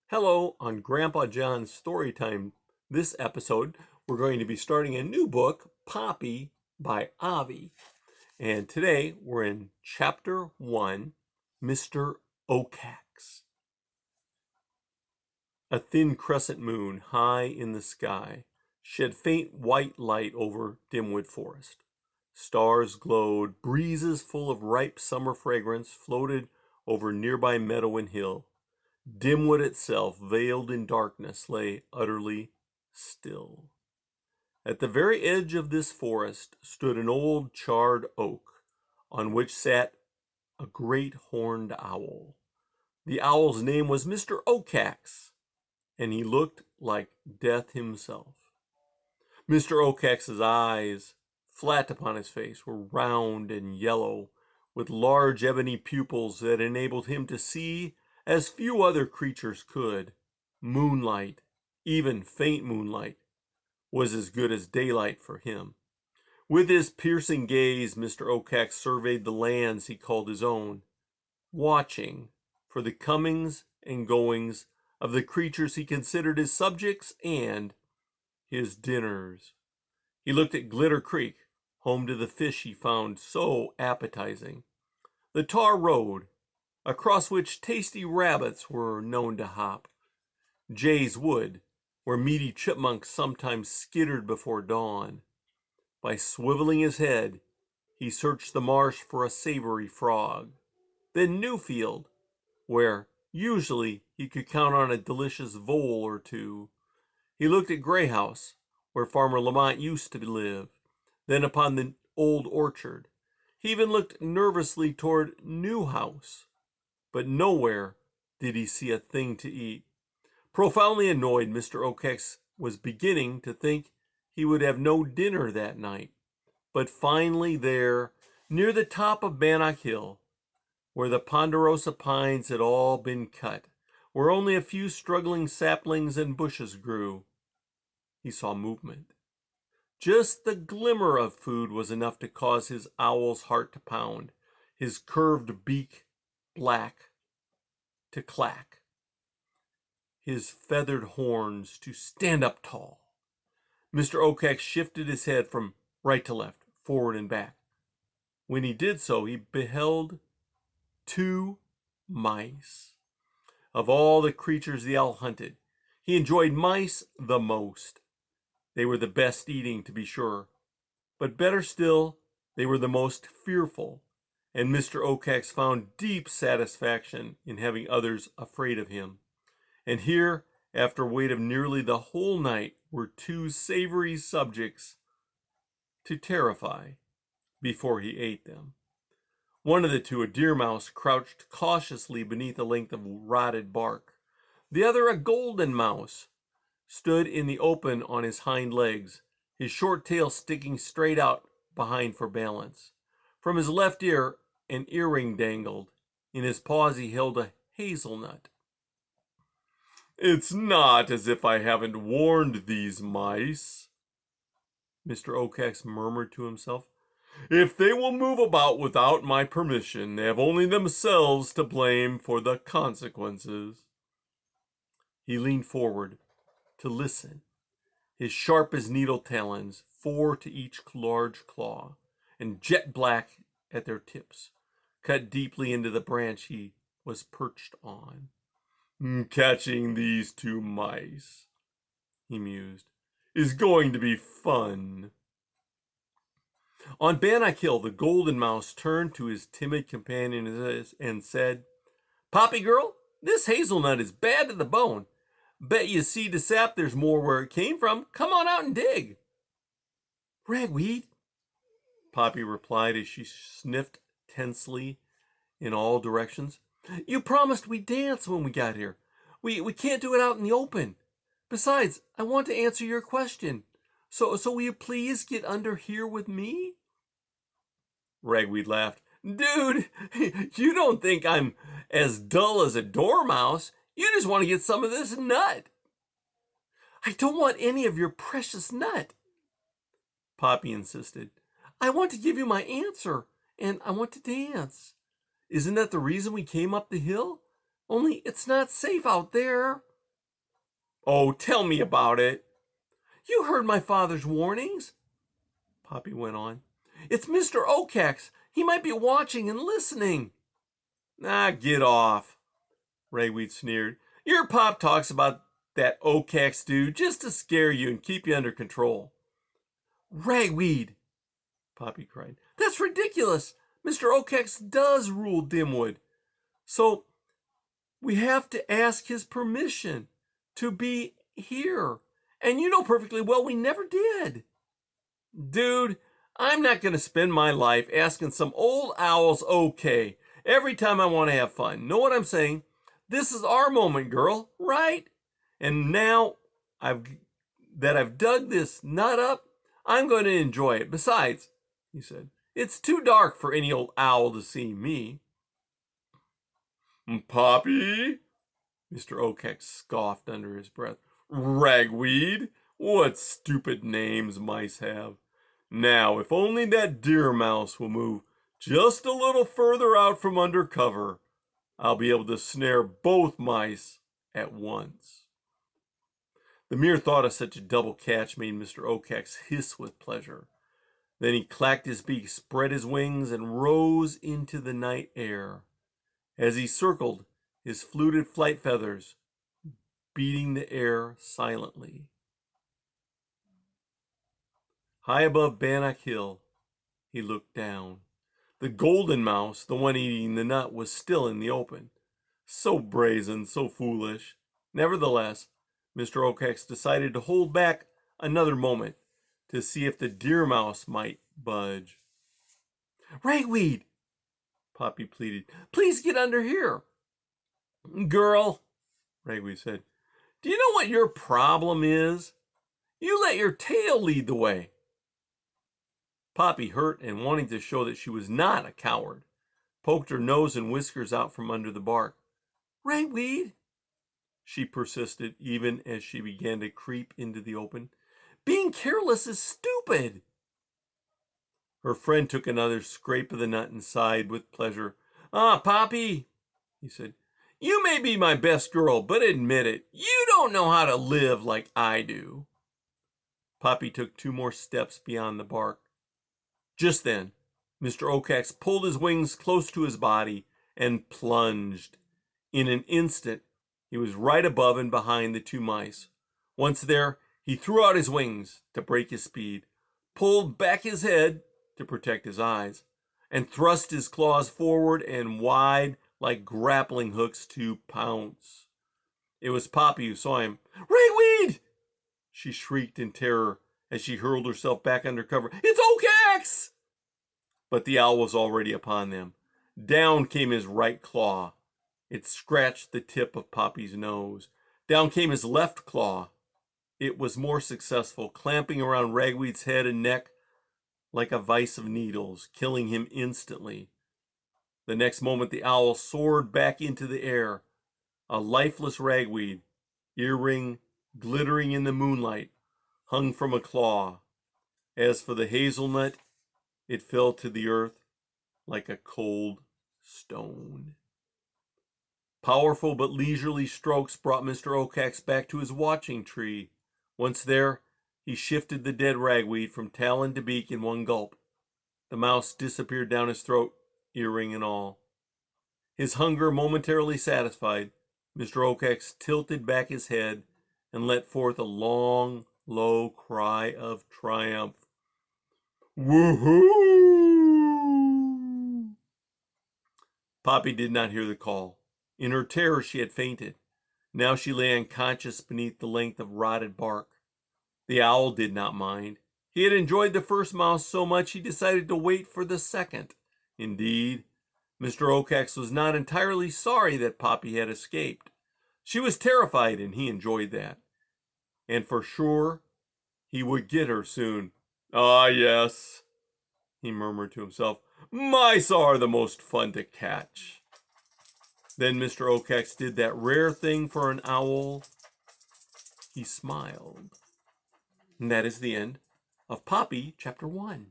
Hello, on Grandpa John's Storytime. This episode, we're going to be starting a new book, Poppy by Avi. And today we're in Chapter 1, Mr. Okax. A thin crescent moon high in the sky shed faint white light over Dimwood Forest. Stars glowed, breezes full of ripe summer fragrance floated over nearby meadow and hill. Dimwood itself, veiled in darkness, lay utterly still. At the very edge of this forest stood an old charred oak, on which sat a great horned owl. The owl's name was Mr. Okax, and he looked like death himself. Mr. Okax's eyes, flat upon his face, were round and yellow, with large ebony pupils that enabled him to see as few other creatures could. Moonlight, even faint moonlight, was as good as daylight for him. With his piercing gaze, Mr. Okax surveyed the lands he called his own, watching for the comings and goings of the creatures he considered his subjects and his dinners. He looked at Glitter Creek, home to the fish he found so appetizing, the tar road, across which tasty rabbits were known to hop, Jay's Wood, where meaty chipmunks sometimes skittered before dawn. By swiveling his head, he searched the marsh for a savory frog. Then Newfield, where usually he could count on a delicious vole or two. He looked at Grey House, where Farmer Lamont used to live, then upon the old orchard. He even looked nervously toward New House, but nowhere did he see a thing to eat. Profoundly annoyed, Mr. Okax was beginning to think he would have no dinner that night. But finally there, near the top of Bannock Hill, where the ponderosa pines had all been cut, where only a few struggling saplings and bushes grew, he saw movement. Just the glimmer of food was enough to cause his owl's heart to pound, his curved beak black to clack, his feathered horns to stand up tall. Mr. Okax shifted his head from right to left, forward and back. When he did so, he beheld 2 mice. Of all the creatures the owl hunted, he enjoyed mice the most. They were the best eating, to be sure, but better still, they were the most fearful, and Mr. Okax found deep satisfaction in having others afraid of him. And here, after a wait of nearly the whole night, were 2 savory subjects to terrify before he ate them. One of the 2, a deer mouse, crouched cautiously beneath a length of rotted bark. The other, a golden mouse, stood in the open on his hind legs, his short tail sticking straight out behind for balance. From his left ear, an earring dangled. In his paws he held a hazelnut. "It's not as if I haven't warned these mice," Mr. Okax murmured to himself. "If they will move about without my permission, they have only themselves to blame for the consequences." He leaned forward to listen, his sharp as needle talons, 4 to each large claw, and jet black at their tips, cut deeply into the branch he was perched on. "Catching these 2 mice," he mused, "is going to be fun." On Bannock Hill, the golden mouse turned to his timid companion and said, "Poppy girl, this hazelnut is bad to the bone. Bet you see the sap there's more where it came from. Come on out and dig." "Ragweed," Poppy replied as she sniffed tensely in all directions. "You promised we'd dance when we got here. We can't do it out in the open. Besides, I want to answer your question. So will you please get under here with me?" Ragweed laughed. "Dude, you don't think I'm as dull as a dormouse. You just want to get some of this nut." "I don't want any of your precious nut," Poppy insisted. "I want to give you my answer, and I want to dance. Isn't that the reason we came up the hill? Only it's not safe out there." Oh, tell me about it. You heard my father's warnings, Poppy went on. It's Mr. Okax. He might be watching and listening. Ah, get off, Ragweed sneered. Your pop talks about that Okax dude just to scare you and keep you under control. Ragweed, Poppy cried. That's ridiculous. Mr. Okax does rule Dimwood. So we have to ask his permission to be here. And you know perfectly well we never did. Dude, I'm not going to spend my life asking some old owl's okay every time I want to have fun. Know what I'm saying? This is our moment, girl, right? And now I've dug this nut up, I'm going to enjoy it. Besides, he said, it's too dark for any old owl to see me. Poppy? Mr. Okax scoffed under his breath. Ragweed? What stupid names mice have. Now, if only that deer mouse will move just a little further out from under cover, I'll be able to snare both mice at once. The mere thought of such a double catch made Mr. Okax hiss with pleasure. Then he clacked his beak, spread his wings, and rose into the night air. As he circled, his fluted flight feathers beating the air silently. High above Bannock Hill, he looked down. The golden mouse, the one eating the nut, was still in the open. So brazen, so foolish. Nevertheless, Mr. Okax decided to hold back another moment to see if the deer mouse might budge. Ragweed, Poppy pleaded, please get under here. Girl, Ragweed said, do you know what your problem is? You let your tail lead the way. Poppy, hurt and wanting to show that she was not a coward, poked her nose and whiskers out from under the bark. Ragweed, she persisted, even as she began to creep into the open. Being careless is stupid. Her friend took another scrape of the nut and sighed with pleasure. Ah, Poppy, he said, you may be my best girl, but admit it, you don't know how to live like I do. Poppy took 2 more steps beyond the bark. Just then, Mr. Okax pulled his wings close to his body and plunged. In an instant, he was right above and behind the 2 mice. Once there, he threw out his wings to break his speed, pulled back his head to protect his eyes, and thrust his claws forward and wide like grappling hooks to pounce. It was Poppy who saw him. Ragweed! She shrieked in terror as she hurled herself back under cover. It's Okax! But the owl was already upon them. Down came his right claw. It scratched the tip of Poppy's nose. Down came his left claw. It was more successful, clamping around Ragweed's head and neck like a vise of needles, killing him instantly. The next moment the owl soared back into the air, a lifeless Ragweed, earring glittering in the moonlight, hung from a claw. As for the hazelnut, it fell to the earth like a cold stone. Powerful but leisurely strokes brought Mr. Okax back to his watching tree. Once there, he shifted the dead Ragweed from talon to beak in one gulp. The mouse disappeared down his throat, earring and all. His hunger momentarily satisfied, Mr. Okax tilted back his head and let forth a long, low cry of triumph. Woohoo! Poppy did not hear the call. In her terror, she had fainted. Now she lay unconscious beneath the length of rotted bark. The owl did not mind. He had enjoyed the first mouse so much he decided to wait for the second. Indeed, Mr. Okax was not entirely sorry that Poppy had escaped. She was terrified, and he enjoyed that. And for sure, he would get her soon. Ah, yes, he murmured to himself. Mice are the most fun to catch. Then Mr. Okax did that rare thing for an owl. He smiled. And that is the end of Poppy, Chapter 1.